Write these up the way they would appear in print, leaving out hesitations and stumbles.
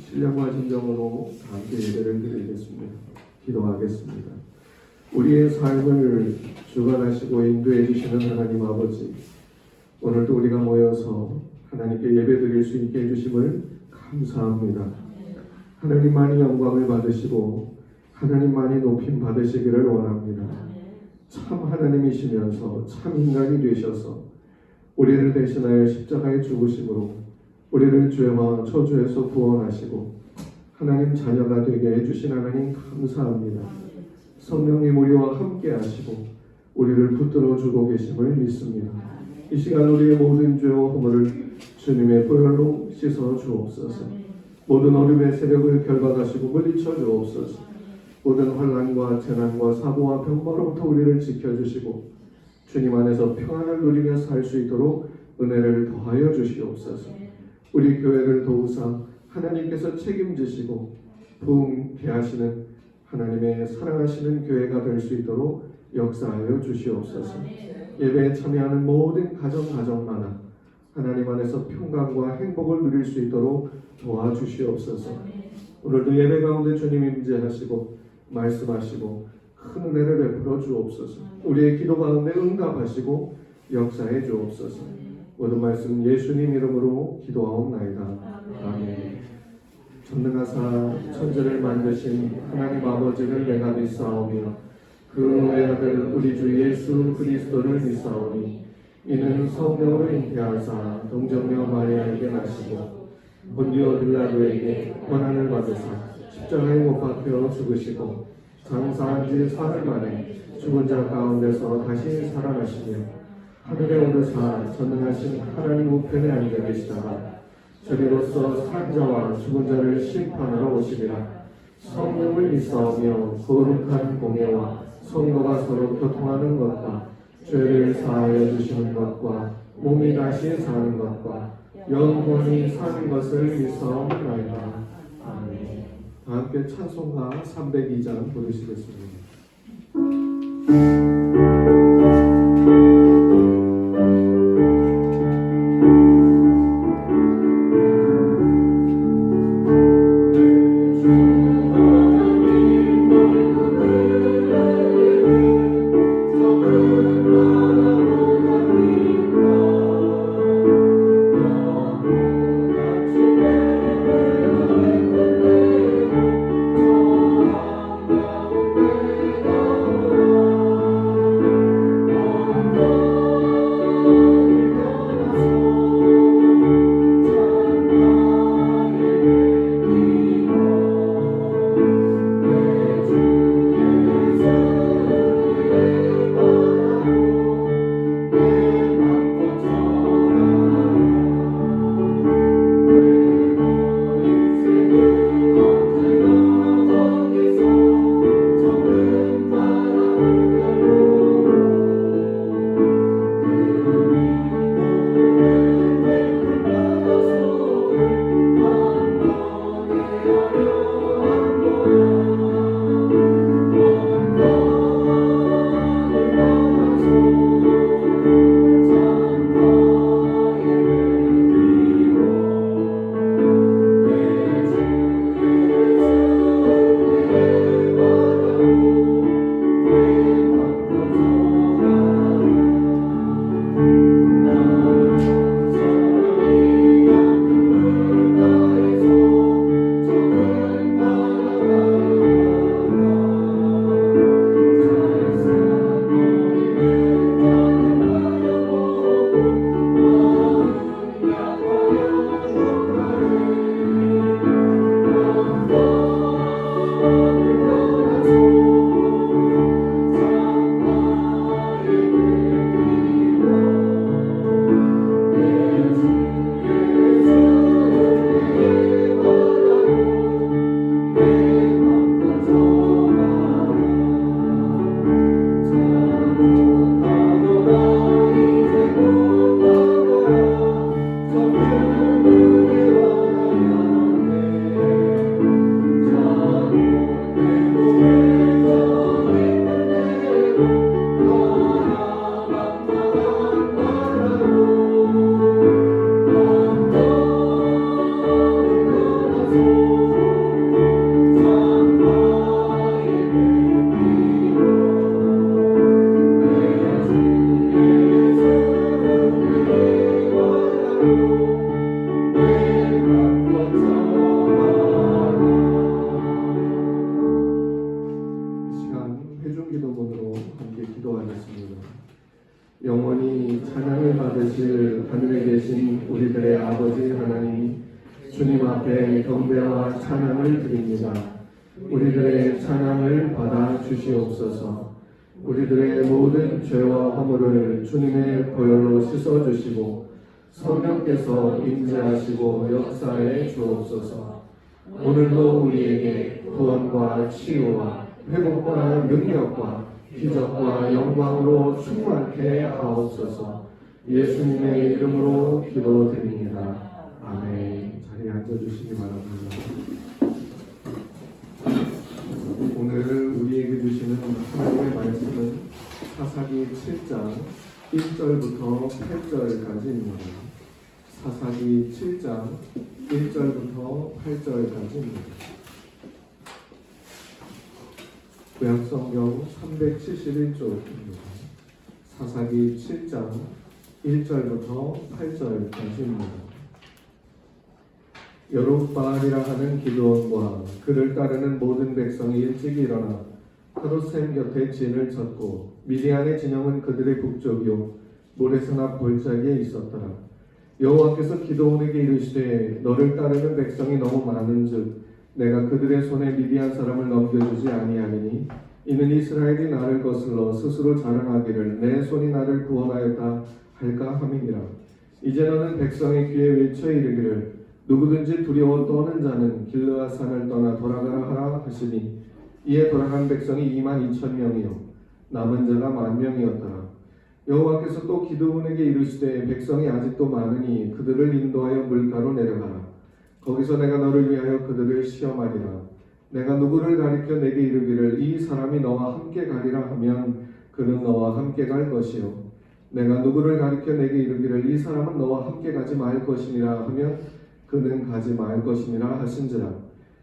신령과 진정으로 함께 예배를 드리겠습니다. 기도하겠습니다. 우리의 삶을 주관하시고 인도해 주시는 하나님 아버지, 오늘도 우리가 모여서 하나님께 예배드릴 수 있게 해주심을 감사합니다. 하나님만이 영광을 받으시고 하나님만이 높임 받으시기를 원합니다. 참 하나님이시면서 참 인간이 되셔서 우리를 대신하여 십자가에 죽으심으로 우리를 죄와 저주에서 구원하시고 하나님 자녀가 되게 해주신 하나님 감사합니다. 성령님 우리와 함께 하시고 우리를 붙들어 주고 계심을 믿습니다. 이 시간 우리의 모든 죄와 허물을 주님의 보혈로 씻어 주옵소서. 모든 어둠의 세력을 결박하시고 물리쳐 주옵소서. 모든 환난과 재난과 사고와 병마로부터 우리를 지켜주시고 주님 안에서 평안을 누리며 살 수 있도록 은혜를 더하여 주시옵소서. 우리 교회를 도우사 하나님께서 책임지시고 부흥케 하시는 하나님의 사랑하시는 교회가 될 수 있도록 역사하여 주시옵소서. 예배에 참여하는 모든 가정마다 하나님 안에서 평강과 행복을 누릴 수 있도록 도와주시옵소서. 오늘도 예배 가운데 주님 임재하시고 말씀하시고 큰 은혜를 베풀어 주옵소서. 우리의 기도 가운데 응답하시고 역사해 주옵소서. 모든 말씀 예수님 이름으로 기도하옵나이다. 아멘. 전능하사 천지를 만드신 하나님 아버지를 내가 믿사오며 그 외아들 우리 주 예수 그리스도를 믿사오니 이는 성령으로 잉태하사 동정녀 마리아에게 나시고 본디오 빌라도에게 고난을 받으사 십자가에 못 박혀 죽으시고 장사한 지 사흘 만에 죽은 자 가운데서 다시 살아나시며 하늘에 오르사 전능하신 하나님 우편에 앉아 계시다가 저리로서 산 자와 죽은 자를 심판하러 오시리라. 성령을 믿사오며 거룩한 공예와 성도가 서로 교통하는 것과 죄를 사하여 주시는 것과 몸이 다시 사는 것과 영원히 사는 것을 믿사옵나이다. 아멘. 다 함께 찬송가 302장 부르시겠습니다. 찬양을 받으실 하늘에 계신 우리들의 아버지 하나님, 주님 앞에 경배와 찬양을 드립니다. 우리들의 찬양을 받아 주시옵소서. 우리들의 모든 죄와 허물을 주님의 보혈로 씻어 주시고 성령께서 임재하시고 역사해 주옵소서. 오늘도 우리에게 구원과 치유와 회복과 능력과 기적과 영광으로 충만케 하옵소서. 예수님의 이름으로 기도드립니다. 아멘. 자리에 앉아주시기 바랍니다. 오늘 우리에게 주시는 하나님의 말씀은 사사기 7장 1절부터 8절까지입니다. 사사기 7장 1절부터 8절까지입니다. 구약성경 371쪽입니다. 사사기 7장 1절부터 8절까지입니다. 여룹바알이라 하는 기드온과 그를 따르는 모든 백성이 일찍 일어나 하롯샘 곁에 진을 쳤고 미디안의 진영은 그들의 북쪽이요 모레선 앞 골짜기에 있었더라. 여호와께서 기드온에게 이르시되 너를 따르는 백성이 너무 많은즉 내가 그들의 손에 미디안 사람을 넘겨주지 아니하리니 이는 이스라엘이 나를 거슬러 스스로 자랑하기를 내 손이 나를 구원하였다 할까 함이니라. 이제 너는 백성의 귀에 외쳐 이르기를 누구든지 두려워 떠는 자는 길르앗 산을 떠나 돌아가라 하라 하시니 이에 돌아간 백성이 22,000명이요 남은 자가 10,000명이었더라. 여호와께서 또 기드온에게 이르시되 백성이 아직도 많으니 그들을 인도하여 물가로 내려가라. 거기서 내가 너를 위하여 그들을 시험하리라. 내가 누구를 가리켜 내게 이르기를 이 사람이 너와 함께 가리라 하면 그는 너와 함께 갈 것이요 내가 누구를 가리켜 내게 이르기를 이 사람은 너와 함께 가지 말 것이니라 하면 그는 가지 말 것이니라 하신지라.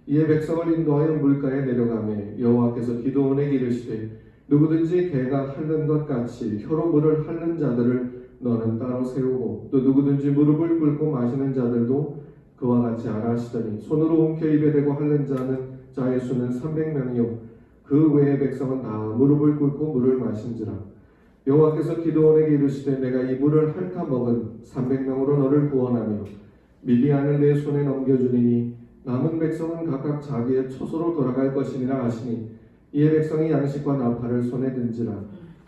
이에 백성을 인도하여 물가에 내려가매 여호와께서 기드온에게 이르시되 누구든지 개가 핥는 것 같이 혀로 물을 핥는 자들을 너는 따로 세우고 또 누구든지 무릎을 꿇고 마시는 자들도 그와 같이 하라 하시더니 손으로 옮겨 입에 대고 핥는 자의 수는 300명이요 그 외의 백성은 다 무릎을 꿇고 물을 마신지라. 여호와께서 기드온에게 이르시되 내가 이 물을 핥아 먹은 300명으로 너를 구원하며 미디안을 내 손에 넘겨주리니 남은 백성은 각각 자기의 처소로 돌아갈 것이니라 하시니 이에 백성이 양식과 나팔을 손에 든지라.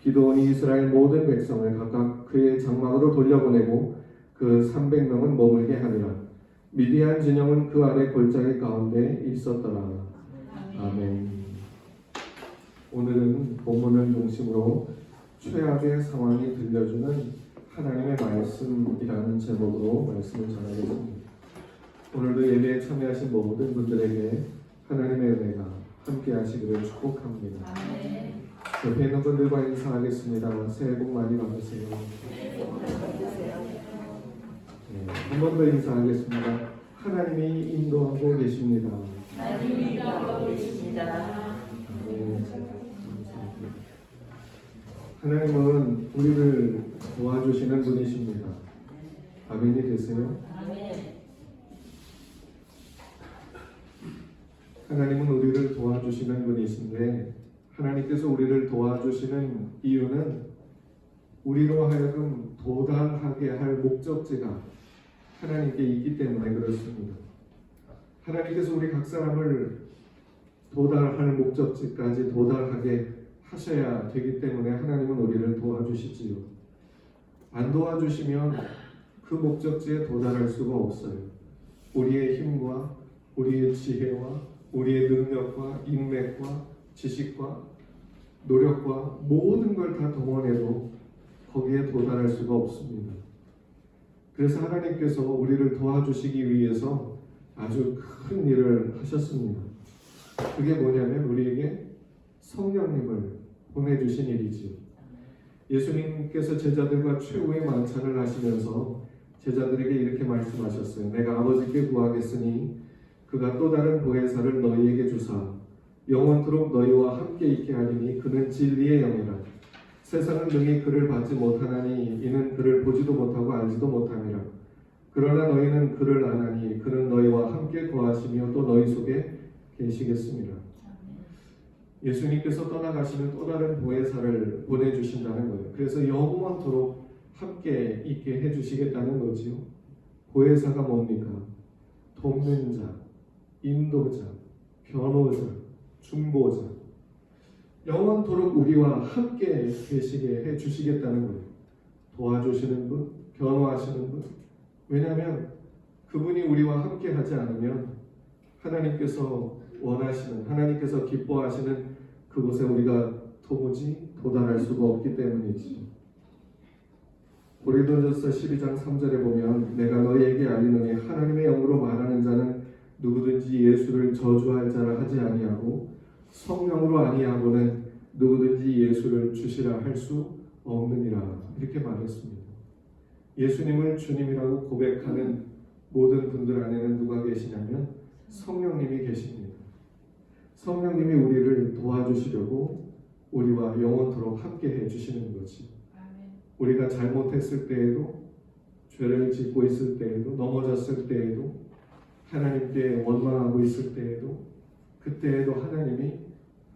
기드온이 이스라엘 모든 백성을 각각 그의 장막으로 돌려보내고 그 300명은 머물게 하니라. 미디안 진영은 그 아래 골짜기 가운데 있었더라. 아멘. 오늘은 본문을 중심으로 최악의 상황이 들려주는 하나님의 말씀이라는 제목으로 말씀을 전하겠습니다. 오늘도 예배에 참여하신 모든 분들에게 하나님의 은혜가 함께 하시기를 축복합니다. 옆에 있는 분들과 인사하겠습니다. 새해 복 많이 받으세요. 한 번 더 인사하겠습니다. 하나님이 인도하고 계십니다. 하나님이 인도하고 계십니다. 하나님은 우리를 도와주시는 분이십니다. 아멘이 되세요? 아멘. 하나님은 우리를 도와주시는 분이신데 하나님께서 우리를 도와주시는 이유는 우리로 하여금 도달하게 할 목적지가 하나님께 있기 때문에 그렇습니다. 하나님께서 우리 각 사람을 도달할 목적지까지 도달하게 하셔야 되기 때문에 하나님은 우리를 도와주시지요. 안 도와주시면 그 목적지에 도달할 수가 없어요. 우리의 힘과 우리의 지혜와 우리의 능력과 인맥과 지식과 노력과 모든 걸 다 동원해도 거기에 도달할 수가 없습니다. 그래서 하나님께서 우리를 도와주시기 위해서 아주 큰 일을 하셨습니다. 그게 뭐냐면 우리에게 성령님을 보내주신 일이지요. 예수님께서 제자들과 최후의 만찬을 하시면서 제자들에게 이렇게 말씀하셨어요. 내가 아버지께 구하겠으니 그가 또 다른 보혜사를 너희에게 주사 영원토록 너희와 함께 있게 하리니 그는 진리의 영이라. 세상은 능히 그를 받지 못하나니 이는 그를 보지도 못하고 알지도 못함이라. 그러나 너희는 그를 아나니 그는 너희와 함께 거하시며 또 너희 속에 계시겠습니다. 예수님께서 떠나가시는 또 다른 보혜사를 보내주신다는 거예요. 그래서 영원토록 함께 있게 해주시겠다는 거지요. 보혜사가 뭡니까? 돕는 자, 인도자, 변호자, 중보자, 영원토록 우리와 함께 계시게 해주시겠다는 거예요. 도와주시는 분, 변호하시는 분. 왜냐하면 그분이 우리와 함께 하지 않으면 하나님께서 원하시는, 하나님께서 기뻐하시는 그곳에 우리가 도무지 도달할 수가 없기 때문이지. 고린도전서 12장 3절에 보면 내가 너희에게 알리노니 하나님의 영으로 말하는 자는 누구든지 예수를 저주할 자라 하지 아니하고 성령으로 아니하고는 누구든지 예수를 주시라 할 수 없느니라. 이렇게 말했습니다. 예수님을 주님이라고 고백하는 모든 분들 안에는 누가 계시냐면 성령님이 계십니다. 성령님이 우리를 도와주시려고 우리와 영원토록 함께 해주시는 거지. 우리가 잘못했을 때에도, 죄를 짓고 있을 때에도, 넘어졌을 때에도, 하나님께 원망하고 있을 때에도, 그때에도 하나님이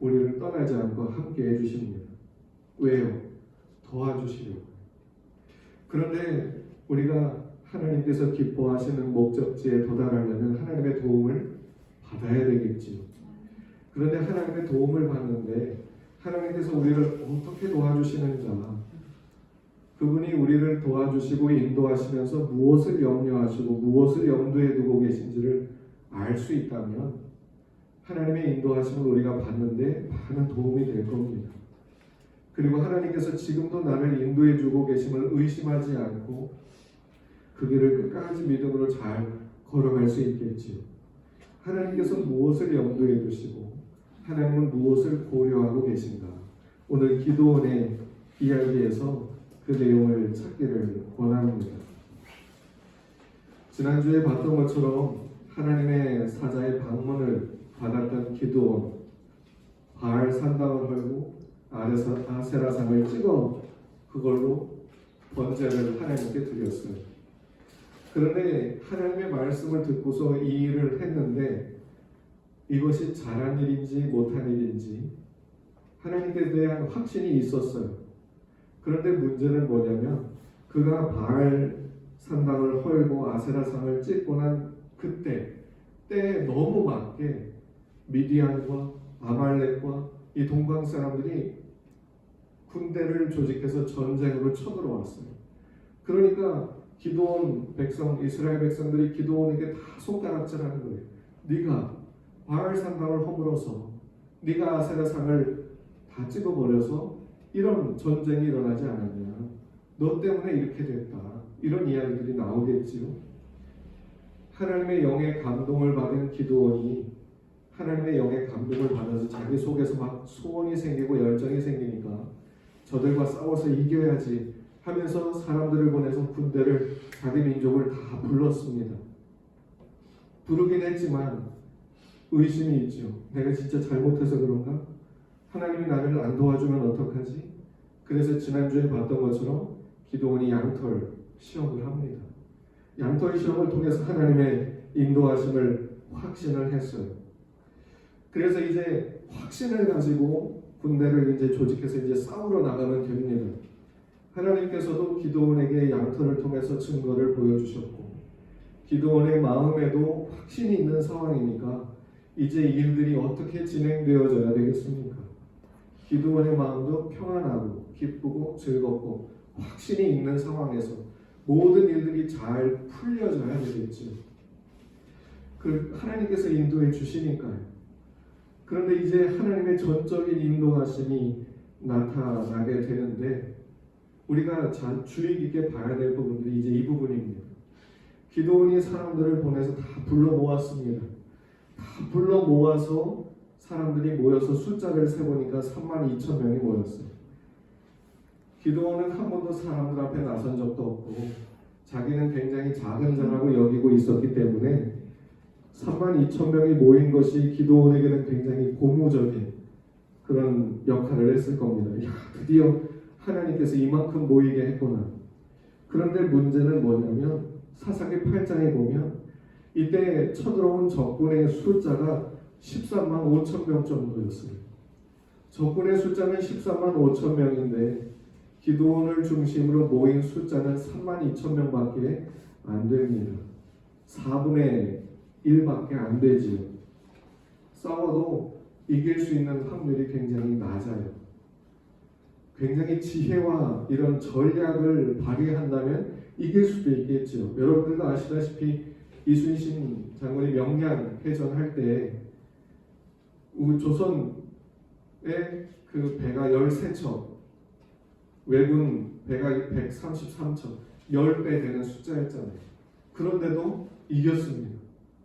우리를 떠나지 않고 함께 해주십니다. 왜요? 도와주시려고. 그런데 우리가 하나님께서 기뻐하시는 목적지에 도달하려면 하나님의 도움을 받아야 되겠지요. 그런데 하나님의 도움을 받는데 하나님께서 우리를 어떻게 도와주시는가? 그분이 우리를 도와주시고 인도하시면서 무엇을 염려하시고 무엇을 염두에 두고 계신지를 알 수 있다면 하나님의 인도하심을 우리가 받는데 많은 도움이 될 겁니다. 그리고 하나님께서 지금도 나를 인도해 주고 계심을 의심하지 않고 그 길을 끝까지 믿음으로 잘 걸어갈 수 있겠지요. 하나님께서 무엇을 염두에 두시고 하나님은 무엇을 고려하고 계신가? 오늘 기도원의 이야기에서 그 내용을 찾기를 원합니다. 지난주에 봤던 것처럼 하나님의 사자의 방문을 받았던 기드온, 바알 산당을 헐고 아세라상을 찍어 그걸로 번제를 하나님께 드렸어요. 그런데 하나님의 말씀을 듣고서 이 일을 했는데 이것이 잘한 일인지 못한 일인지 하나님께 대한 확신이 있었어요. 그런데 문제는 뭐냐면 그가 바알 산당을 헐고 아세라상을 찍고 난 그때 때에 너무 맞게 미디안과 아말렉과 이 동방 사람들이 군대를 조직해서 전쟁으로 쳐들어왔어요. 그러니까 기드온 백성, 이스라엘 백성들이 기드온에게 다 손가락질하는 거예요. 네가 바알 산당을 허물어서 네가 아세라상을 다 찍어버려서 이런 전쟁이 일어나지 않았냐. 너 때문에 이렇게 됐다. 이런 이야기들이 나오겠지요. 하나님의 영의 감동을 받은 기드온이 하나님의 영의 감동을 받아서 자기 속에서 막 소원이 생기고 열정이 생기니까 저들과 싸워서 이겨야지 하면서 사람들을 보내서 군대를 자기 민족을 다 불렀습니다. 부르긴 했지만 의심이 있죠. 내가 진짜 잘못해서 그런가? 하나님이 나를 안 도와주면 어떡하지? 그래서 지난주에 봤던 것처럼 기드온이 양털 시험을 합니다. 양털 시험을 통해서 하나님의 인도하심을 확신을 했어요. 그래서 이제 확신을 가지고 군대를 이제 조직해서 이제 싸우러 나가면 됩니다. 하나님께서도 기드온에게 양털을 통해서 증거를 보여주셨고 기드온의 마음에도 확신이 있는 상황이니까 이제 일들이 어떻게 진행되어져야 되겠습니까? 기드온의 마음도 평안하고 기쁘고 즐겁고 확신이 있는 상황에서 모든 일들이 잘 풀려져야 되겠죠. 그 하나님께서 인도해 주시니까요. 그런데 이제 하나님의 전적인 인도하심이 나타나게 되는데 우리가 주의 깊게 봐야 될 부분들이 이제 이 부분입니다. 기드온이 사람들을 보내서 다 불러 모았습니다. 다 불러 모아서 사람들이 모여서 숫자를 세보니까 32,000명이 모였어요. 기드온은 한 번도 사람들 앞에 나선 적도 없고 자기는 굉장히 작은 자라고 여기고 있었기 때문에 32,000명이 모인 것이 기드온에게는 굉장히 고무적인 그런 역할을 했을 겁니다. 야, 드디어 하나님께서 이만큼 모이게 했구나. 그런데 문제는 뭐냐면 사사기 8장에 보면 이때 쳐들어온 적군의 숫자가 135,000명 정도였어요. 적군의 숫자는 135,000명인데 기도원을 중심으로 모인 숫자는 32,000명밖에 안 됩니다. 4분의 1밖에 안 되지요. 싸워도 이길 수 있는 확률이 굉장히 낮아요. 굉장히 지혜와 이런 전략을 발휘한다면 이길 수도 있겠죠. 여러분들도 아시다시피 이순신 장군이 명량해전할 때 조선의 그 배가 13척, 왜군 배가 133척, 10배 되는 숫자였잖아요. 그런데도 이겼습니다.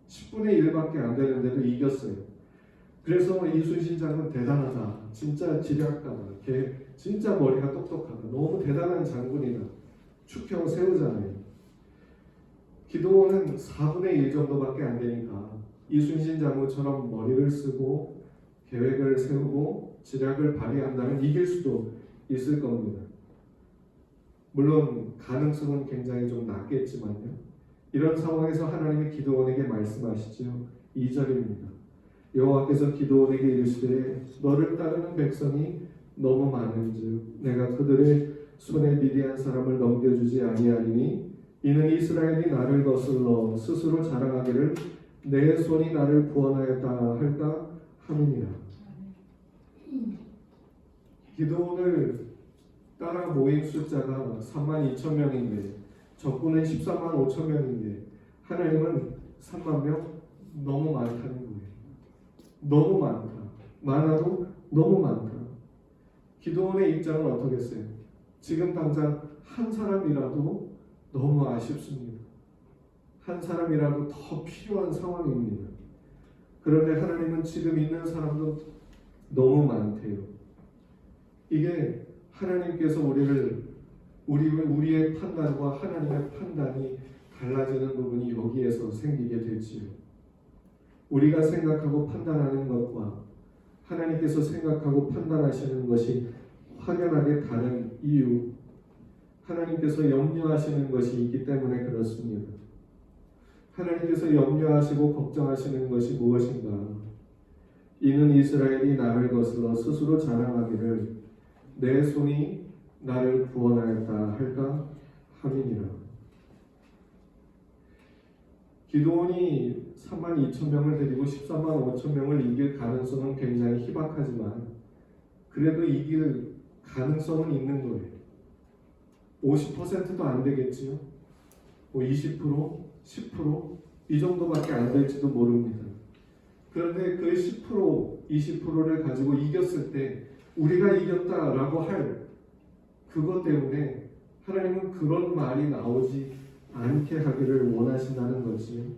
10분의 1밖에 안 되는데도 이겼어요. 그래서 이순신 장군 대단하다. 진짜 지략가다. 걔 진짜 머리가 똑똑하다. 너무 대단한 장군이다. 축형 세우잖아요. 기도원은 4분의 1 정도밖에 안 되니까 이순신 장군처럼 머리를 쓰고 계획을 세우고 지략을 발휘한다면 이길 수도 있을 겁니다. 물론 가능성은 굉장히 좀 낮겠지만요. 이런 상황에서 하나님이 기도원에게 말씀하시죠. 2절입니다. 여호와께서 기도원에게 이르시되 너를 따르는 백성이 너무 많은즉 내가 그들의 손에 미디안 사람을 넘겨주지 아니하리니 이는 이스라엘이 나를 거슬러 스스로 자랑하기를 내 손이 나를 구원하였다 할까 함이니라. 기도원을 따라 모인 숫자가 32,000명인데 적군은 145,000명인데 하나님은 30,000명 너무 많다는 거예요. 너무 많다. 많아도 너무 많다. 기도원의 입장은 어떻겠어요? 지금 당장 한 사람이라도 너무 아쉽습니다. 한 사람이라도 더 필요한 상황입니다. 그런데 하나님은 지금 있는 사람도 너무 많대요. 이게 하나님께서 우리의 판단과 하나님의 판단이 달라지는 부분이 여기에서 생기게 되지요. 우리가 생각하고 판단하는 것과 하나님께서 생각하고 판단하시는 것이 확연하게 다른 이유, 하나님께서 염려하시는 것이 있기 때문에 그렇습니다. 하나님께서 염려하시고 걱정하시는 것이 무엇인가? 이는 이스라엘이 나를 거슬러 스스로 자랑하기를 내 손이 나를 구원하였다 할까 함이니라. 기도원이 32,000명을 데리고 135,000명을 이길 가능성은 굉장히 희박하지만 그래도 이길 가능성은 있는 거예요. 50%도 안 되겠지요. 20%, 10%, 이 정도밖에 안 될지도 모릅니다. 그런데 그 10%, 20%를 가지고 이겼을 때 우리가 이겼다라고 할 그것 때문에 하나님은 그런 말이 나오지 않게 하기를 원하신다는 거지.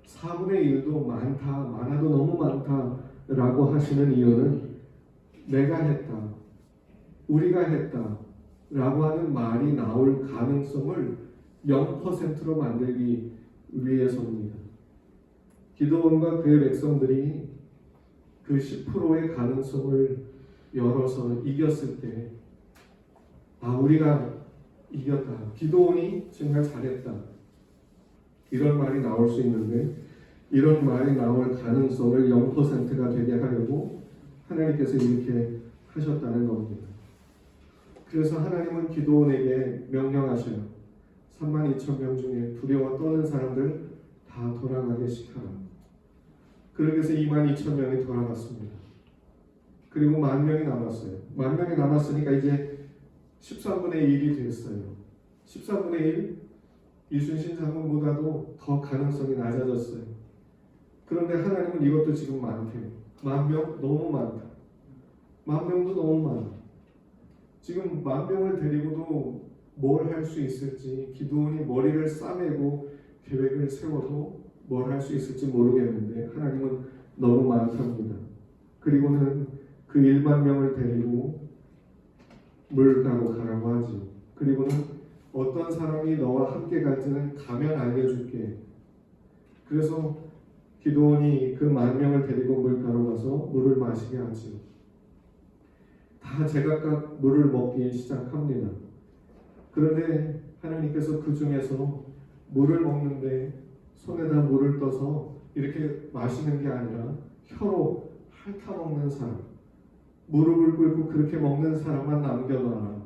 4분의 1도 많다, 많아도 너무 많다라고 하시는 이유는 내가 했다, 우리가 했다 라고 하는 말이 나올 가능성을 0%로 만들기 위해서입니다. 기도원과 그의 백성들이 그 10%의 가능성을 열어서 이겼을 때 우리가 이겼다. 기도원이 정말 잘했다. 이런 말이 나올 수 있는데 이런 말이 나올 가능성을 0%가 되게 하려고 하나님께서 이렇게 하셨다는 겁니다. 그래서 하나님은 기도원에게 명령하셔요. 32,000명 중에 두려워 떠는 사람들 다 돌아가게 시켜라. 그렇게 해서 22,000명이 돌아갔습니다. 그리고 10,000명이 남았어요. 10,000명이 남았으니까 이제 13분의 1이 됐어요. 13분의 1, 이순신 장군보다도 더 가능성이 낮아졌어요. 그런데 하나님은 이것도 지금 많대요. 10,000명 너무 많다. 10,000명도 너무 많아. 지금 10,000명을 데리고도 뭘 할 수 있을지, 기도원이 머리를 싸매고 계획을 세워도 뭘 할 수 있을지 모르겠는데 하나님은 너무 많답니다. 그리고는 그 10,000명을 데리고 물가로 가라고 하지. 그리고는 어떤 사람이 너와 함께 갈지는 가면 알려줄게. 그래서 기도원이 그 10,000명을 데리고 물가로 가서 물을 마시게 하지. 다 제각각 물을 먹기 시작합니다. 그런데 하나님께서 그 중에서 물을 먹는데 손에다 물을 떠서 이렇게 마시는 게 아니라 혀로 핥아먹는 사람, 무릎을 꿇고 그렇게 먹는 사람만 남겨놔라.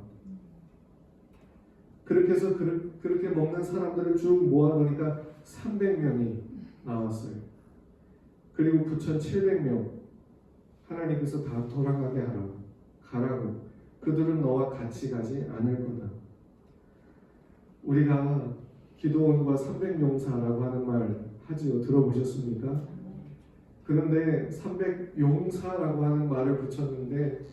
그렇게 해서 그렇게 먹는 사람들을 쭉 모아보니까 300명이 나왔어요. 그리고 9,700명 하나님께서 다 돌아가게 하라고, 가라고. 그들은 너와 같이 가지 않을 거다. 우리가 기도원과 300용사라고 하는 말 하지요. 들어보셨습니까? 그런데 300용사라고 하는 말을 붙였는데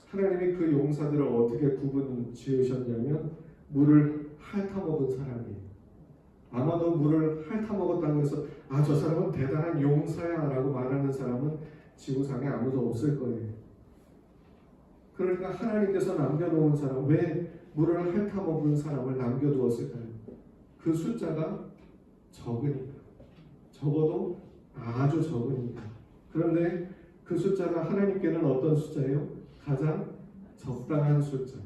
하나님이 그 용사들을 어떻게 구분 지으셨냐면 물을 핥아먹은 사람이에요. 아마도 물을 핥아먹었다고 해서 저 사람은 대단한 용사야 라고 말하는 사람은 지구상에 아무도 없을 거예요. 그러니까 하나님께서 남겨놓은 사람, 왜 물을 핥아먹은 사람을 남겨두었을까요? 그 숫자가 적으니까. 적어도 아주 적으니까. 그런데 그 숫자가 하나님께는 어떤 숫자예요? 가장 적당한 숫자.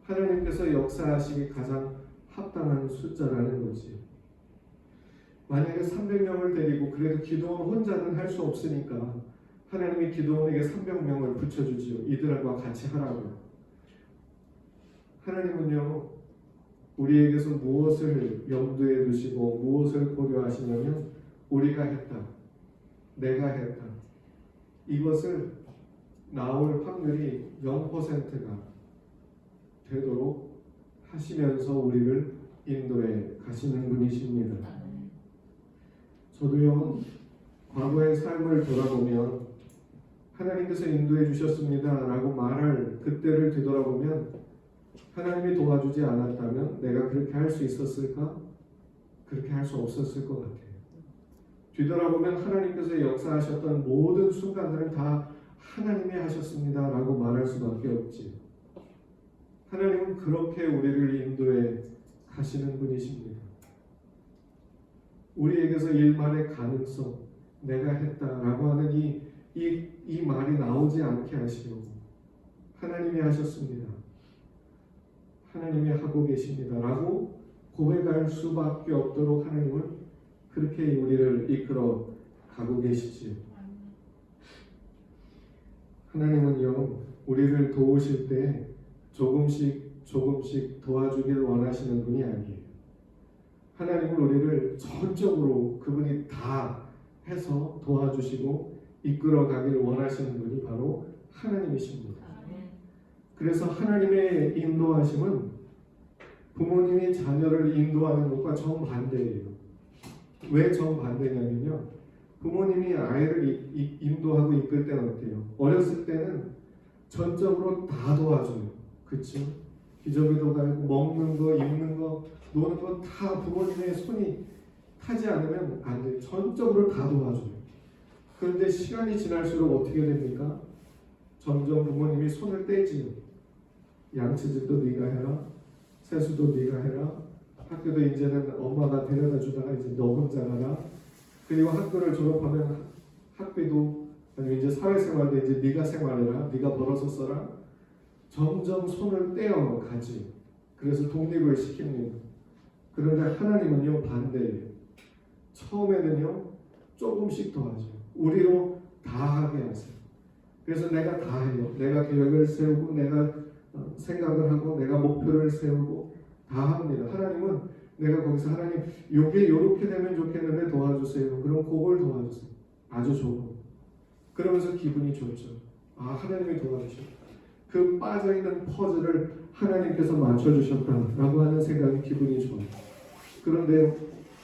하나님께서 역사하시기 가장 합당한 숫자라는 거지. 만약에 300명을 데리고 그래도 기도원 혼자는 할 수 없으니까 하나님이 기도원에게 300명을 붙여주지요. 이들과 같이 하라고. 하나님은요, 우리에게서 무엇을 염두에 두시고 무엇을 고려하시냐면 우리가 했다, 내가 했다, 이것을 나올 확률이 0%가 되도록 하시면서 우리를 인도해 가시는 분이십니다. 저도요, 과거의 삶을 돌아보면 하나님께서 인도해 주셨습니다 라고 말할 그때를 뒤돌아보면 하나님이 도와주지 않았다면 내가 그렇게 할 수 있었을까? 그렇게 할 수 없었을 것 같아요. 뒤돌아보면 하나님께서 역사하셨던 모든 순간들은 다 하나님이 하셨습니다 라고 말할 수밖에 없지. 하나님은 그렇게 우리를 인도해 가시는 분이십니다. 우리에게서 일말의 가능성, 내가 했다라고 하는 이 말이 나오지 않게 하시려고 하나님이 하셨습니다, 하나님이 하고 계십니다 라고 고백할 수밖에 없도록 하나님은 그렇게 우리를 이끌어 가고 계시지요. 하나님은요, 우리를 도우실 때 조금씩 도와주길 원하시는 분이 아니에요. 하나님은 우리를 전적으로 그분이 다 해서 도와주시고 이끌어 가길 원하시는 분이 바로 하나님이십니다. 그래서 하나님의 인도하심은 부모님이 자녀를 인도하는 것과 정반대예요. 왜 정반대냐면요, 부모님이 아이를 인도하고 이끌 때는 어때요? 어렸을 때는 전적으로 다 도와줘요. 그렇죠? 기저귀도 갈고 먹는 거, 입는 거, 노는 거 다 부모님의 손이 타지 않으면 안 돼요. 전적으로 다 도와줘요. 그런데 시간이 지날수록 어떻게 됩니까? 점점 부모님이 손을 떼지요. 양치질도 네가 해라, 세수도 네가 해라, 학교도 이제는 엄마가 데려다 주다가 이제 너 혼자 가라. 그리고 학교를 졸업하면 학비도, 아니면 이제 사회생활도 이제 네가 생활해라, 네가 벌어서 써라. 점점 손을 떼어 가지. 그래서 독립을 시킵니다. 그런데 하나님은요, 반대예요. 처음에는요, 조금씩 더 하죠. 우리로 다 하게 하세요. 그래서 내가 다 해요. 내가 계획을 세우고, 내가 생각을 하고, 내가 목표를 세우고 다 합니다. 하나님은 내가 거기서 하나님 요게 요렇게 되면 좋겠는데 도와주세요. 그럼 그걸 도와주세요. 아주 좋고. 그러면서 기분이 좋죠. 하나님이 도와주셨다. 그 빠져있는 퍼즐을 하나님께서 맞춰주셨다라고 하는 생각이 기분이 좋아요. 그런데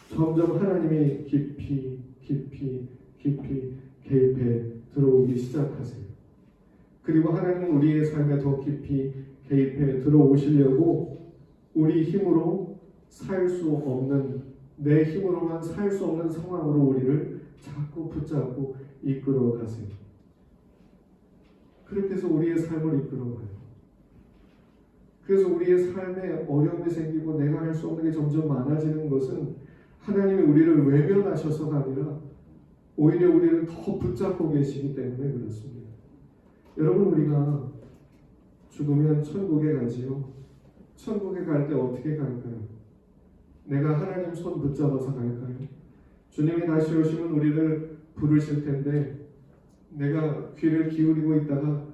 점점 하나님이 깊이 개입해 들어오기 시작하세요. 그리고 하나님은 우리의 삶에 더 깊이 개입해 들어오시려고 우리 힘으로 살 수 없는, 내 힘으로만 살 수 없는 상황으로 우리를 자꾸 붙잡고 이끌어 가세요. 그렇게 해서 우리의 삶을 이끌어가요. 그래서 우리의 삶에 어려움이 생기고 내가 할 수 없는 게 점점 많아지는 것은 하나님이 우리를 외면하셔서가 아니라 오히려 우리를 더 붙잡고 계시기 때문에 그렇습니다. 여러분, 우리가 죽으면 천국에 가지요. 천국에 갈 때 어떻게 갈까요? 내가 하나님 손 붙잡아서 갈까요? 주님이 다시 오시면 우리를 부르실 텐데 내가 귀를 기울이고 있다가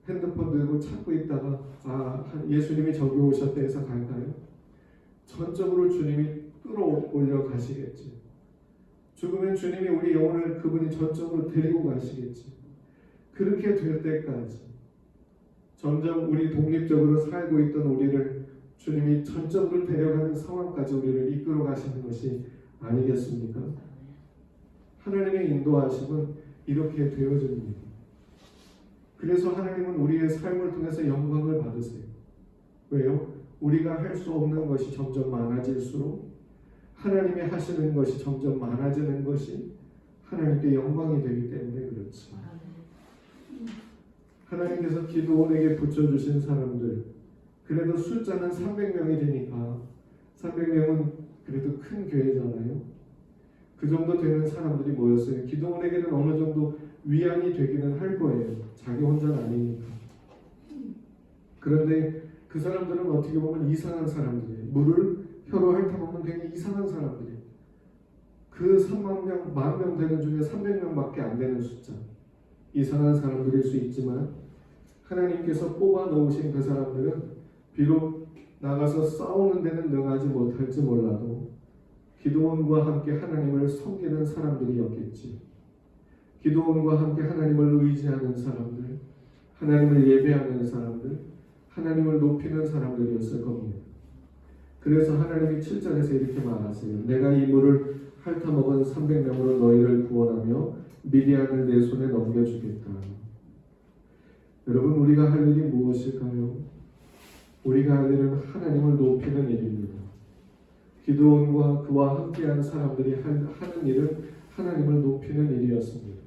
핸드폰 들고 찾고 있다가 예수님이 저기 오셨다 해서 갈까요? 전적으로 주님이 끌어올려 가시겠지. 죽으면 주님이 우리 영혼을 그분이 전적으로 데리고 가시겠지. 그렇게 될 때까지 점점 우리 독립적으로 살고 있던 우리를 주님이 전적으로 데려가는 상황까지 우리를 이끌어 가시는 것이 아니겠습니까? 하나님의 인도하심은 이렇게 되어집니다. 그래서 하나님은 우리의 삶을 통해서 영광을 받으세요. 왜요? 우리가 할 수 없는 것이 점점 많아질수록 하나님이 하시는 것이 점점 많아지는 것이 하나님께 영광이 되기 때문에 그렇지. 하나님께서 기도원에게 붙여주신 사람들, 그래도 숫자는 300명이 되니까 300명은 그래도 큰 교회잖아요. 그 정도 되는 사람들이 모였어요. 기도원에게는 어느 정도 위안이 되기는 할 거예요. 자기 혼자는 아니니까. 그런데 그 사람들은 어떻게 보면 이상한 사람들이에요. 물을 혀로 핥아먹는 굉장히 이상한 사람들이에요. 그 3만 명, 10,000명 되는 중에 300명밖에 안 되는 숫자. 이상한 사람들일 수 있지만 하나님께서 뽑아 놓으신 그 사람들은 비록 나가서 싸우는 데는 능하지 못할지 몰라도 기도원과 함께 하나님을 섬기는 사람들이었겠지. 기도원과 함께 하나님을 의지하는 사람들, 하나님을 예배하는 사람들, 하나님을 높이는 사람들이었을 겁니다. 그래서 하나님이 7절에서 이렇게 말하세요. 내가 이 물을 핥아먹은 300명으로 너희를 구원하며 미디안을 내 손에 넘겨주겠다. 여러분, 우리가 할 일이 무엇일까요? 우리가 할 일은 하나님을 높이는 일입니다. 기도원과 그와 함께한 사람들이 하는 일은 하나님을 높이는 일이었습니다.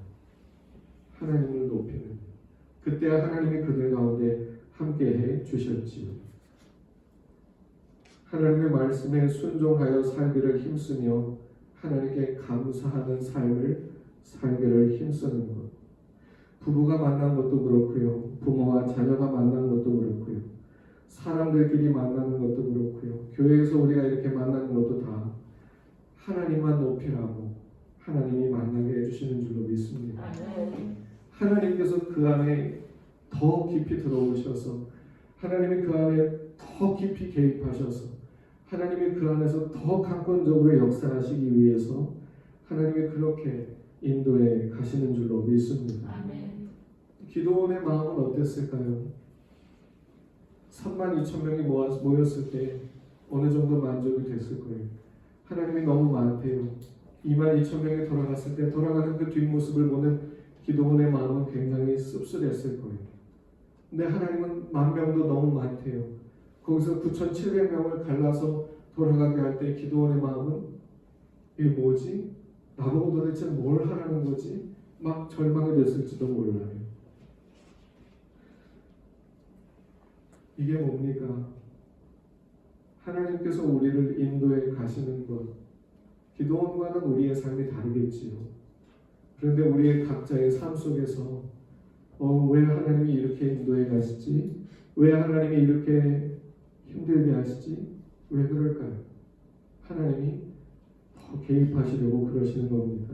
하나님을 높이는 일. 그때 하나님이 그들 가운데 함께해 주셨지요. 하나님의 말씀에 순종하여 살기를 힘쓰며 하나님께 감사하는 삶을 살기를 힘쓰는 것. 부부가 만난 것도 그렇고요. 부모와 자녀가 만난 것도 그렇고요. 사람들끼리 만나는 것도 그렇고요. 교회에서 우리가 이렇게 만나는 것도 다 하나님만 높이라고 하나님이 만나게 해주시는 줄로 믿습니다. 하나님께서 그 안에 더 깊이 들어오셔서 하나님이 그 안에 더 깊이 개입하셔서 하나님이 그 안에서 더 강권적으로 역사하시기 위해서 하나님이 그렇게 인도해 가시는 줄로 믿습니다. 아멘. 기도원의 마음은 어땠을까요? 32,000명이 모였을 때 어느 정도 만족이 됐을 거예요. 하나님이 너무 많대요. 22,000명이 돌아갔을 때 돌아가는 그 뒷모습을 보는 기도원의 마음은 굉장히 씁쓸했을 거예요. 근데 하나님은 10,000명도 너무 많대요. 거기서 9,700명을 갈라서 돌아가게 할 때 기도원의 마음은 이게 뭐지? 나보고 도대체 뭘 하라는 거지? 막 절망이 됐을지도 몰라요. 이게 뭡니까? 하나님께서 우리를 인도해 가시는 것. 기도원과는 우리의 삶이 다르겠지요. 그런데 우리의 각자의 삶 속에서 왜 하나님이 이렇게 인도해 가시지? 왜 하나님이 이렇게 힘들게 하시지? 왜 그럴까요? 하나님이 더 개입하시려고 그러시는 겁니다.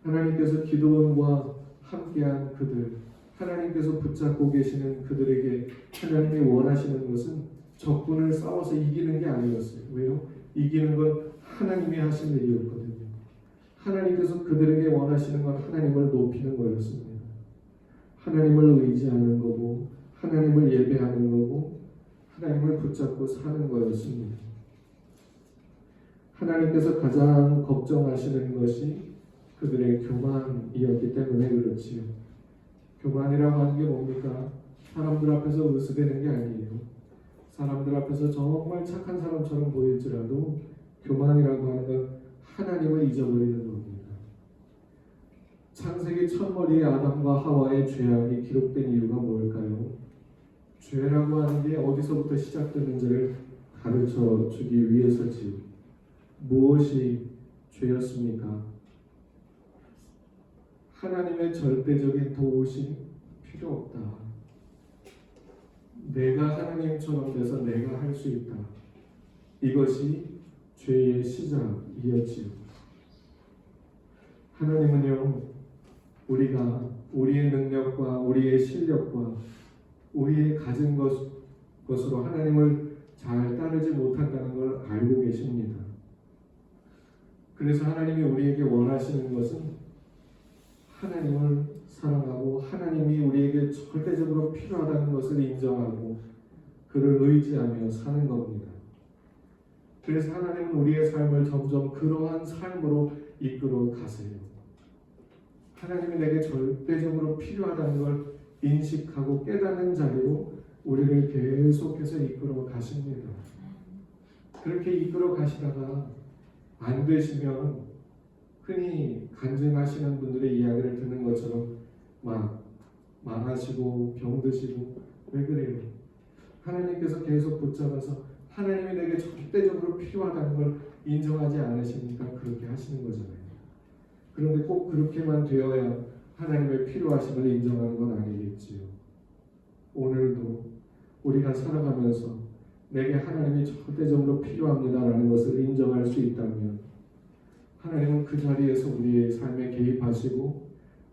하나님께서 기도원과 함께한 그들, 하나님께서 붙잡고 계시는 그들에게 하나님이 원하시는 것은 적군을 싸워서 이기는 게 아니었어요. 왜요? 이기는 건 하나님이 하신 일이었거든요. 하나님께서 그들에게 원하시는 건 하나님을 높이는 거였습니다. 하나님을 의지하는 거고 하나님을 예배하는 거고 하나님을 붙잡고 사는 거였습니다. 하나님께서 가장 걱정하시는 것이 그들의 교만이었기 때문에 그렇지요. 교만이라고 하는 게 뭡니까? 사람들 앞에서 으스대는 게 아니에요. 사람들 앞에서 정말 착한 사람처럼 보일지라도 교만이라고 하는 건 하나님을 잊어버리는 겁니다. 창세기 첫머리의 아담과 하와의 죄악이 기록된 이유가 뭘까요? 죄라고 하는 게 어디서부터 시작되는지를 가르쳐 주기 위해서지요. 무엇이 죄였습니까? 하나님의 절대적인 도우심 필요 없다. 내가 하나님처럼 돼서 내가 할 수 있다. 이것이 죄의 시작이었지요. 하나님은요, 우리가 우리의 능력과 우리의 실력과 우리의 가진 것으로 하나님을 잘 따르지 못한다는 걸 알고 계십니다. 그래서 하나님이 우리에게 원하시는 것은 하나님을 사랑하고 하나님이 우리에게 절대적으로 필요하다는 것을 인정하고 그를 의지하며 사는 겁니다. 그래서 하나님은 우리의 삶을 점점 그러한 삶으로 이끌어 가세요. 하나님이 내게 절대적으로 필요하다는 걸 인식하고 깨닫는 자리로 우리를 계속해서 이끌어 가십니다. 그렇게 이끌어 가시다가 안 되시면 흔히 간증하시는 분들의 이야기를 듣는 것처럼 막 망하시고 병드시고 왜 그래요? 하나님께서 계속 붙잡아서 하나님이 내게 절대적으로 필요하다는 걸 인정하지 않으시니까 그렇게 하시는 거잖아요. 그런데 꼭 그렇게만 되어야 하나님의 필요하심을 인정하는 건 아니겠지요. 오늘도 우리가 살아가면서 내게 하나님이 절대적으로 필요합니다라는 것을 인정할 수 있다면 하나님은 그 자리에서 우리의 삶에 개입하시고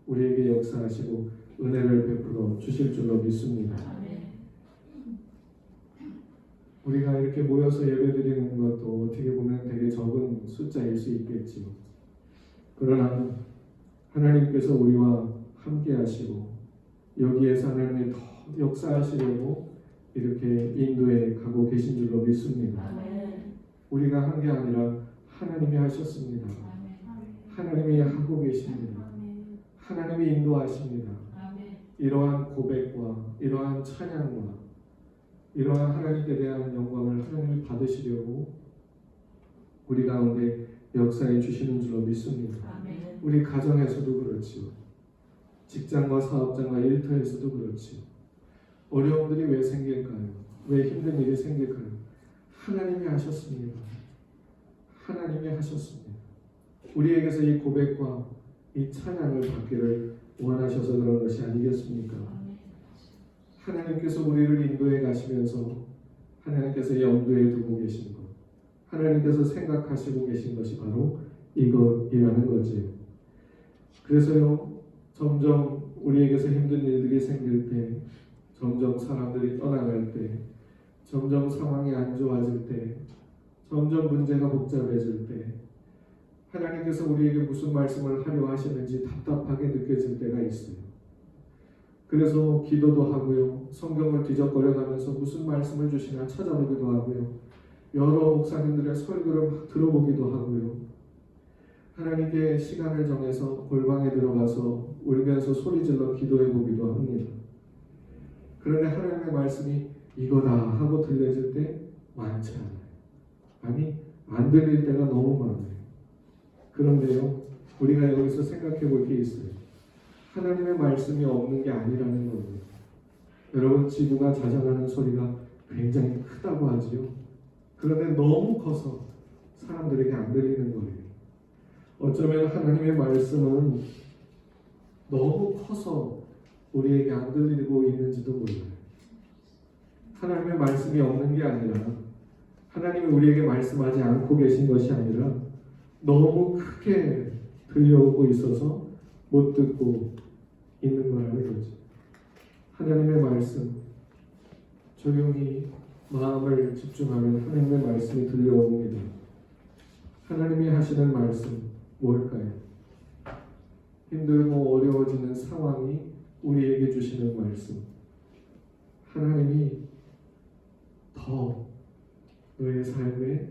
우리에게 역사하시고 은혜를 베풀어 주실 줄로 믿습니다. 우리가 이렇게 모여서 예배드리는 것도 어떻게 보면 되게 적은 숫자일 수 있겠지요. 그러나 하나님께서 우리와 함께 하시고 여기에서 하나님이 더 역사하시려고 이렇게 인도에 가고 계신 줄로 믿습니다. 우리가 한 게 아니라 하나님이 하셨습니다. 하나님이 하고 계십니다. 하나님이 인도하십니다. 이러한 고백과 이러한 찬양과 이러한 하나님께 대한 영광을 하나님이 받으시려고 우리 가운데 역사해 주시는 줄로 믿습니다. 우리 가정에서도 그렇지요. 직장과 사업장과 일터에서도 그렇지요. 어려움들이 왜 생길까요? 왜 힘든 일이 생길까요? 하나님이 하셨습니다. 하나님이 하셨습니다. 우리에게서 이 고백과 이 찬양을 받기를 원하셔서 그런 것이 아니겠습니까? 하나님께서 우리를 인도해 가시면서 하나님께서 염두에 두고 계신 것, 하나님께서 생각하시고 계신 것이 바로 이것이라는 거지요. 그래서요, 점점 우리에게서 힘든 일들이 생길 때, 점점 사람들이 떠나갈 때, 점점 상황이 안 좋아질 때, 점점 문제가 복잡해질 때 하나님께서 우리에게 무슨 말씀을 하려 하시는지 답답하게 느껴질 때가 있어요. 그래서 기도도 하고요. 성경을 뒤적거려가면서 무슨 말씀을 주시나 찾아보기도 하고요. 여러 목사님들의 설교를 막 들어보기도 하고요. 하나님께 시간을 정해서 골방에 들어가서 울면서 소리질러 기도해 보기도 합니다. 그런데 하나님의 말씀이 이거다 하고 들려질 때 많지 않아요. 아니, 안 들릴 때가 너무 많아요. 그런데요, 우리가 여기서 생각해 볼 게 있어요. 하나님의 말씀이 없는 게 아니라는 거예요. 여러분, 지구가 자전하는 소리가 굉장히 크다고 하지요. 그런데 너무 커서 사람들에게 안 들리는 거예요. 어쩌면 하나님의 말씀은 너무 커서 우리에게 안 들리고 있는지도 몰라요. 하나님의 말씀이 없는 게 아니라 하나님이 우리에게 말씀하지 않고 계신 것이 아니라 너무 크게 들려오고 있어서 못 듣고 있는 거라는 거죠. 하나님의 말씀, 조용히 마음을 집중하면 하나님의 말씀이 들려옵니다. 하나님이 하시는 말씀 뭘까요? 힘들고 어려워지는 상황이 우리에게 주시는 말씀. 하나님이 더 너의 삶에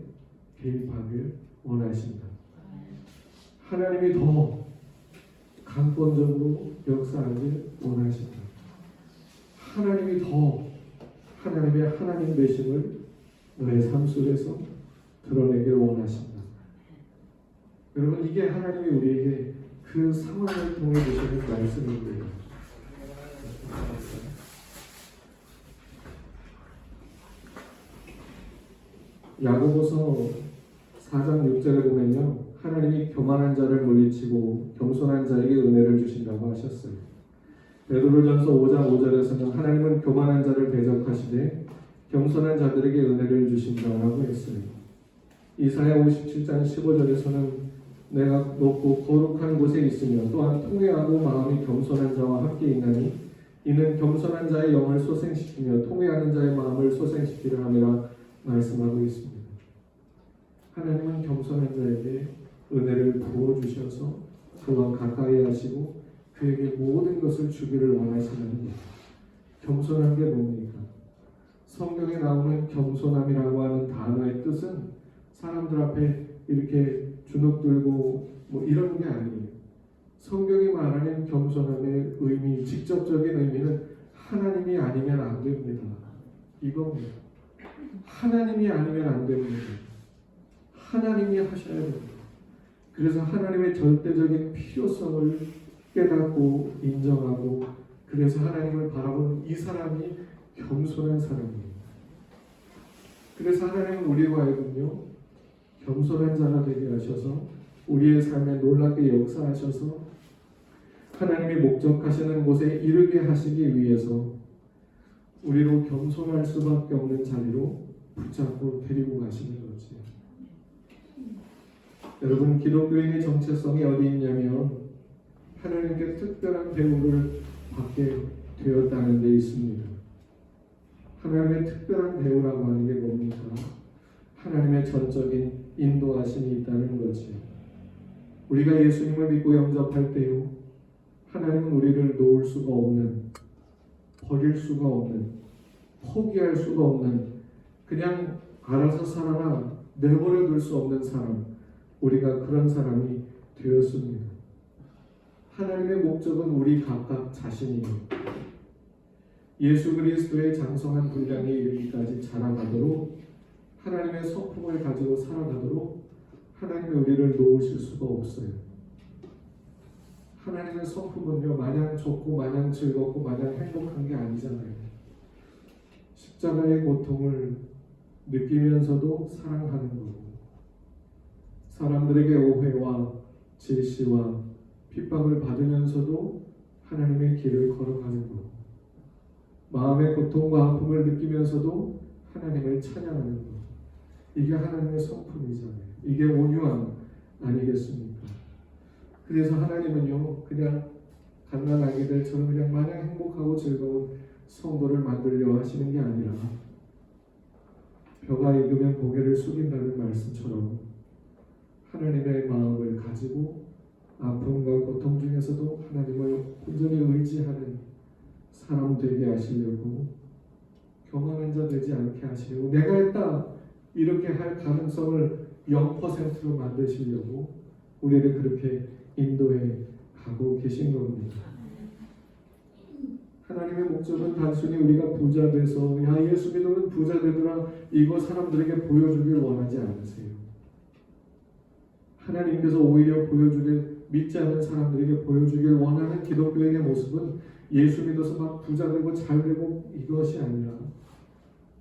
개입하길 원하신다. 하나님이 더 강권적으로 역사하길 원하신다. 하나님이 더 하나님의 하나님 되심을 너의 삶 속에서 드러내길 원하신다. 여러분, 이게 하나님이 우리에게 그 상황을 통해 주시는 말씀입니다. 야고보서 4장 6절에 보면요, 하나님이 교만한 자를 물리치고 겸손한 자에게 은혜를 주신다고 하셨어요. 베드로전서 5장 5절에서는 하나님은 교만한 자를 대적하시되 겸손한 자들에게 은혜를 주신다라고 했어요. 이사야 57장 15절에서는 내가 높고 거룩한 곳에 있으며 또한 통회하고 마음이 겸손한 자와 함께 있나니 이는 겸손한 자의 영을 소생시키며 통회하는 자의 마음을 소생시키려 함이라 말씀하고 있습니다. 하나님은 겸손한 자에게 은혜를 부어주셔서 그와 가까이 하시고 그에게 모든 것을 주기를 원하시는 것. 겸손한 게 뭡니까? 성경에 나오는 겸손함이라고 하는 단어의 뜻은 사람들 앞에 이렇게 주눅 들고 뭐 이런 게 아니에요. 성경이 말하는 겸손함의 의미, 직접적인 의미는 하나님이 아니면 안 됩니다. 이겁니다. 하나님이 아니면 안 됩니다. 하나님이 하셔야 됩니다. 그래서 하나님의 절대적인 필요성을 깨닫고 인정하고 그래서 하나님을 바라보는 이 사람이 겸손한 사람입니다. 그래서 하나님은 우리와 하여금요 겸손한 자가 되게 하셔서 우리의 삶에 놀랍게 역사하셔서 하나님이 목적하시는 곳에 이르게 하시기 위해서 우리로 겸손할 수밖에 없는 자리로 붙잡고 데리고 가시는 거지. 여러분, 기독교인의 정체성이 어디 있냐면 하나님께 특별한 대우를 받게 되었다는 데 있습니다. 하나님의 특별한 대우라고 하는 게 뭡니까? 하나님의 전적인 인도하심이 있다는 거지. 우리가 예수님을 믿고 영접할 때요, 하나님은 우리를 놓을 수가 없는, 버릴 수가 없는, 포기할 수가 없는, 그냥 알아서 살아라 내버려 둘 수 없는 사람, 우리가 그런 사람이 되었습니다. 하나님의 목적은 우리 각각 자신이에요. 예수 그리스도의 장성한 분량에 이르기까지 자라가도록 하나님의 성품을 가지고 살아가도록 하나님이 우리를 놓으실 수가 없어요. 하나님의 성품은요 마냥 좋고 마냥 즐겁고 마냥 행복한 게 아니잖아요. 십자가의 고통을 느끼면서도 사랑하는 거고 사람들에게 오해와 질시와 핍박을 받으면서도 하나님의 길을 걸어가는 것, 마음의 고통과 아픔을 느끼면서도 하나님을 찬양하는 것, 이게 하나님의 성품이잖아요. 이게 온유함 아니겠습니까? 그래서 하나님은요 그냥 갓난아기들처럼 그냥 마냥 행복하고 즐거운 성도를 만들려 하시는 게 아니라 벼가 익으면 고개를 숙인다는 말씀처럼 하나님의 마음을 가지고 아픔과 고통 중에서도 하나님을 온전히 의지하는 사람 되게 하시려고, 교만한 자 되지 않게 하시려고, 내가 했다 이렇게 할 가능성을 0%로 만드시려고 우리를 그렇게 인도해 가고 계신 겁니다. 하나님의 목적은 단순히 우리가 부자 돼서 야 예수 믿으면 부자 되더라 이거 사람들에게 보여주길 원하지 않으세요. 하나님께서 오히려 보여주길, 믿지 않는 사람들에게 보여주길 원하는 기독교인의 모습은 예수 믿어서 막 부자 되고 잘 되고 이것이 아니라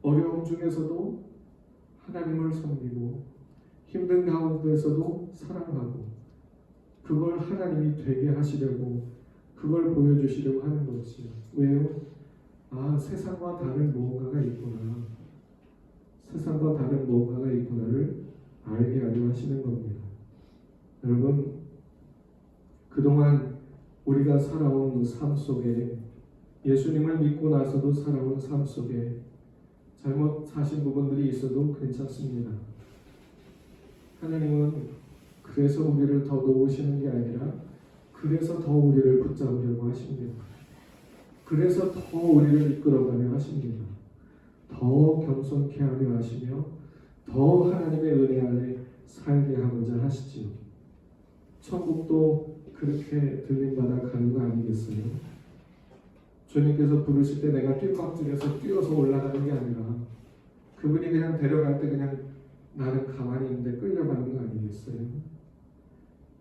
어려움 중에서도 하나님을 섬기고 힘든 가운데서도 사랑하고 그걸 하나님이 되게 하시려고 그걸 보여주시려고 하는 것이요. 왜요? 아, 세상과 다른 무언가가 있구나. 세상과 다른 무언가가 있구나를 알게 하려 하시는 겁니다. 여러분, 그동안 우리가 살아온 삶 속에 예수님을 믿고 나서도 살아온 삶 속에 잘못 사신 부분들이 있어도 괜찮습니다. 하나님은 그래서 우리를 더 놓으시는 게 아니라 그래서 더 우리를 붙잡으려고 하십니다. 그래서 더 우리를 이끌어가려 하십니다. 더 겸손케 하려 하시며 더 하나님의 은혜 안에 살게 하고자 하시지요. 천국도 그렇게 들림받아 가는 거 아니겠어요? 주님께서 부르실 때 내가 뜀박질해서 뛰어서 올라가는 게 아니라 그분이 그냥 데려갈 때 그냥 나는 가만히 있는데 끌려가는 거 아니겠어요?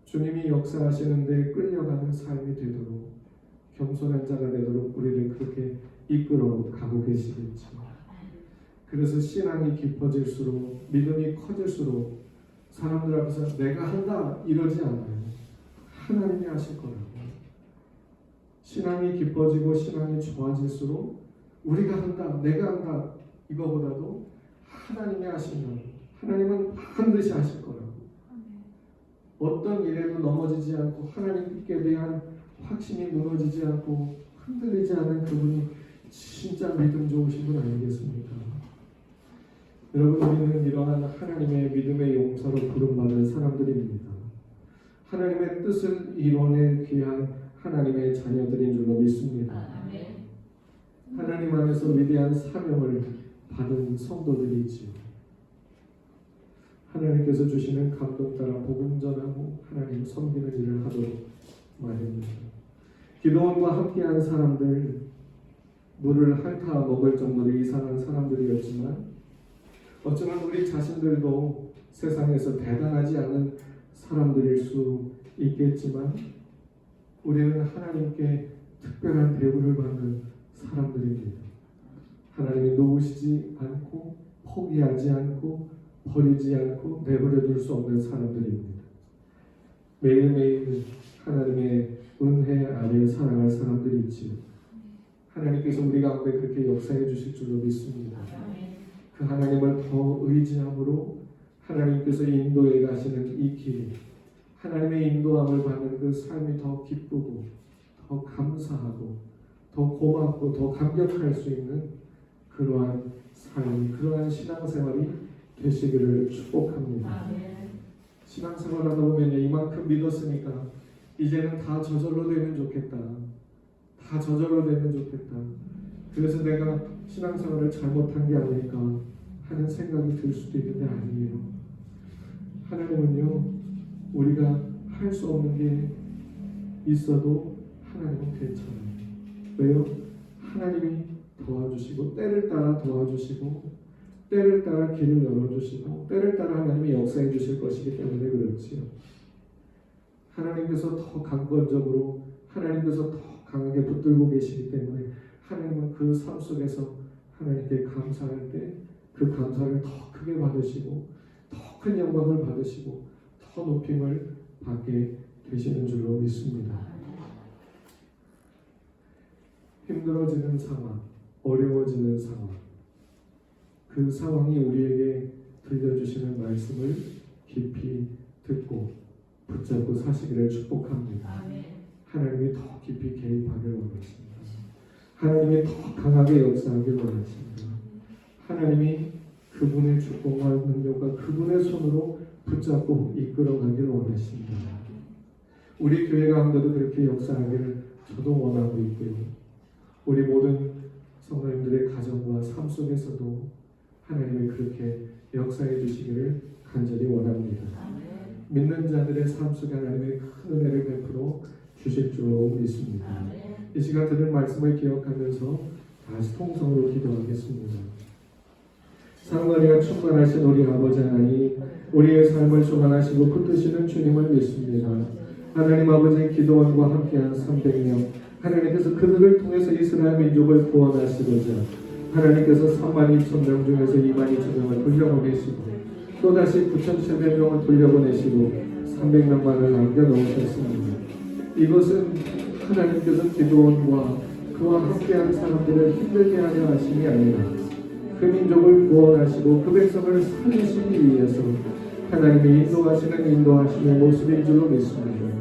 주님이 역사하시는데 끌려가는 삶이 되도록 겸손한 자가 되도록 우리를 그렇게 이끌어 가고 계시겠죠. 그래서 신앙이 깊어질수록 믿음이 커질수록 사람들 앞에서 내가 한다 이러지 않아요. 하나님이 하실 거라고. 신앙이 깊어지고 신앙이 좋아질수록 우리가 한다, 내가 한다 이거보다도 하나님이 하시면 하나님은 반드시 하실 거라고. 어떤 일에도 넘어지지 않고 하나님께 대한 확신이 무너지지 않고 흔들리지 않은 그분이 진짜 믿음 좋으신 분 아니겠습니까? 여러분, 우리는 이러한 하나님의 믿음의 용사로 부름받은 사람들입니다. 하나님의 뜻을 이뤄낼 귀한 하나님의 자녀들인 줄로 믿습니다. 하나님 안에서 위대한 사명을 받은 성도들이지요. 하나님께서 주시는 감동 따라 복음 전하고 하나님 섬기는 일을 하도록 말입니다. 기도원과 함께한 사람들, 물을 핥아 먹을 정도로 이상한 사람들이었지만 어쩌면 우리 자신들도 세상에서 대단하지 않은 사람들일 수 있겠지만 우리는 하나님께 특별한 대우를 받는 사람들입니다. 하나님이 놓으시지 않고 포기하지 않고 버리지 않고 내버려 둘 수 없는 사람들입니다. 매일매일 하나님의 은혜 아래 살아갈 사람들이지요. 하나님께서 우리 가운데 그렇게 역사해 주실 줄로 믿습니다. 그 하나님을 더 의지함으로 하나님께서 인도해 가시는 이 길, 하나님의 인도함을 받는 그 삶이 더 기쁘고 더 감사하고 더 고맙고 더 감격할 수 있는 그러한 삶, 그러한 신앙생활이 되시기를 축복합니다. 신앙생활 하다 보면 이만큼 믿었으니까 이제는 다 저절로 되면 좋겠다. 다 저절로 되면 좋겠다. 그래서 내가 신앙생활을 잘못한 게 아닐까 하는 생각이 들 수도 있는데 아니에요. 하나님은요, 우리가 할 수 없는 게 있어도 하나님은 괜찮아요. 왜요? 하나님이 도와주시고 때를 따라 도와주시고 때를 따라 길을 열어주시고 때를 따라 하나님이 역사해 주실 것이기 때문에 그렇지요. 하나님께서 더 강권적으로 하나님께서 더 강하게 붙들고 계시기 때문에 하나님은 그 삶 속에서 하나님께 감사할 때 그 감사를 더 크게 받으시고 더 큰 영광을 받으시고 더 높임을 받게 되시는 줄로 믿습니다. 힘들어지는 상황, 어려워지는 상황, 그 상황이 우리에게 들려주시는 말씀을 깊이 듣고 붙잡고 사시기를 축복합니다. 하나님이 더 깊이 개입하길 원하십니다. 하나님이 더 강하게 역사하길 원하십니다. 하나님이 그분의 축복과 능력과 그분의 손으로 붙잡고 이끌어가길 원하십니다. 우리 교회 가운데도 그렇게 역사하기를 저도 원하고 있고요. 우리 모든 성도님들의 가정과 삶 속에서도 하나님이 그렇게 역사해 주시기를 간절히 원합니다. 믿는 자들의 삶 속에 하나님의 큰 은혜를 베풀어 주실 줄로 믿습니다. 이 시간 들은 말씀을 기억하면서 다시 통성으로 기도하겠습니다. 상관이가 충만하신 우리 아버지 하나님, 우리의 삶을 주관하시고 붙드시는 주님을 믿습니다. 하나님 아버지, 기도원과 함께한 300명, 하나님께서 그들을 통해서 이스라엘 민족을 구원하시고자 하나님께서 32,000명 중에서 22,000명을 돌려보내시고 또다시 9,700명을 돌려보내시고 300명만을 남겨놓으셨습니다. 이것은 하나님께서 기도원과 그와 함께한 사람들을 힘들게 하려 하심이 아니라 그 민족을 구원하시고 그 백성을 살리시기 위해서 하나님이 인도하시는 모습인 줄로 믿습니다.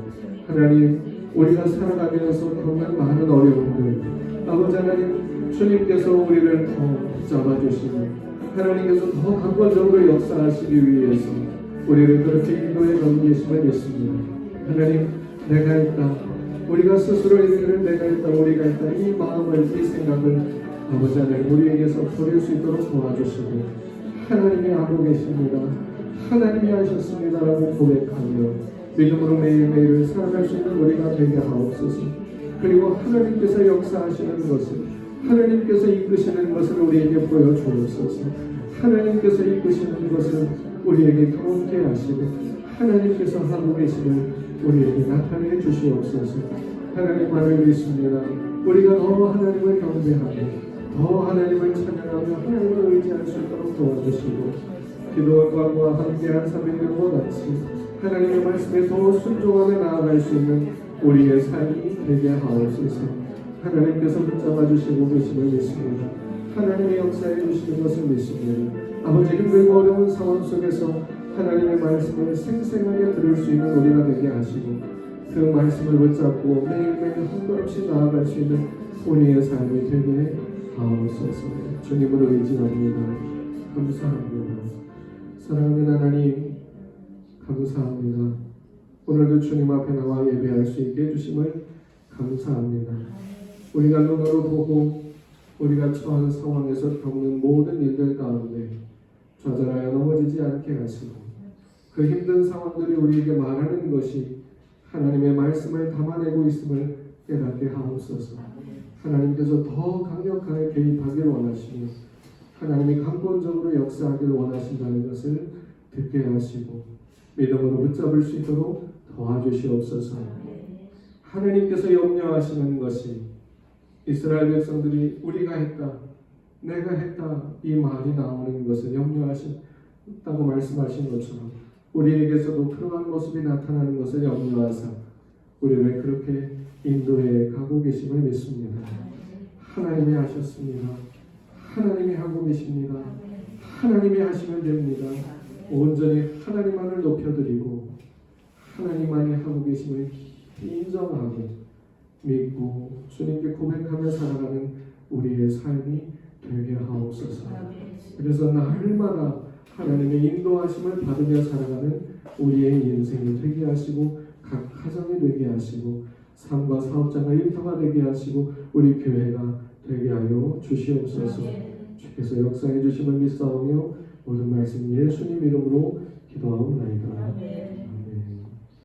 하나님, 우리가 살아가면서 겪는 많은 어려움들, 아버지 하나님, 주님께서 우리를 더 잡아주시고 하나님께서 더 강권적으로 역사하시기 위해서 우리를 그렇게 인도해 가고 계심을 믿습니다. 하나님, 내가 있다, 우리가 스스로 이르기를 내가 있다, 우리가 있다, 이 마음을, 이 생각을 아버지 하나님 우리에게서 버릴 수 있도록 도와주시고 하나님이 하고 계십니다, 하나님이 하셨습니다라고 고백하며 믿음으로 매일매일을 살아갈 수 있는 우리가 되게 하옵소서. 그리고 하나님께서 역사하시는 것을, 하나님께서 이끄시는 것을 우리에게 보여주옵소서. 하나님께서 이끄시는 것을 우리에게 경험케 하시고 하나님께서 하고 계심을 우리에게 나타내 주시옵소서. 하나님만을 믿습니다. 우리가 더 하나님을 경배하고 더 하나님을 찬양하며 하나님을 의지할 수 있도록 도와주시고 기도원과 함께한 300명과 같이 하나님의 말씀에 더 순종하며 나아갈 수 있는 우리의 삶이 되게 하옵소서. 하나님께서 붙잡아 주시고 계심을 믿습니다. 하나님의 역사해 주시는 것을 믿습니다. 아버지, 힘들고 어려운 상황 속에서 하나님의 말씀을 생생하게 들을 수 있는 우리가 되게 하시고 그 말씀을 붙잡고 매일매일 한걸음씩 나아갈 수 있는 우리의 삶이 되게 하옵소서. 주님으로 의지합니다. 감사합니다. 사랑하는 하나님 감사합니다. 오늘도 주님 앞에 나와 예배할 수 있게 해주심을 감사합니다. 우리가 눈으로 보고 우리가 처한 상황에서 겪는 모든 일들 가운데 좌절하여 넘어지지 않게 하시고 그 힘든 상황들이 우리에게 말하는 것이 하나님의 말씀을 담아내고 있음을 깨닫게 하옵소서. 하나님께서 더 강력하게 개입하길 원하시며 하나님이 강권적으로 역사하길 원하신다는 것을 듣게 하시고 믿음으로 붙잡을 수 있도록 도와주시옵소서. 하나님께서 염려하시는 것이 이스라엘 백성들이 우리가 했다, 내가 했다 이 말이 나오는 것을 염려하신다고 말씀하신 것처럼 우리에게서도 그러한 모습이 나타나는 것을 염려하사 우리를 그렇게 인도해 가고 계심을 믿습니다. 하나님이 하셨습니다. 하나님이 하고 계십니다. 하나님이 하시면 됩니다. 온전히 하나님만을 높여드리고 하나님만이 하고 계심을 인정하고 믿고 주님께 고백하며 살아가는 우리의 삶이 되게 하옵소서. 그래서 날마다 하나님의 인도하심을 받으며 살아가는 우리의 인생이 되게 하시고 각 가정이 되게 하시고 삶과 사업장과 일터가 되게 하시고 우리 교회가 되게 하여 주시옵소서. 주께서 역사해 주심을 믿사오며 모든 말씀 예수님 이름으로 기도하옵나이다.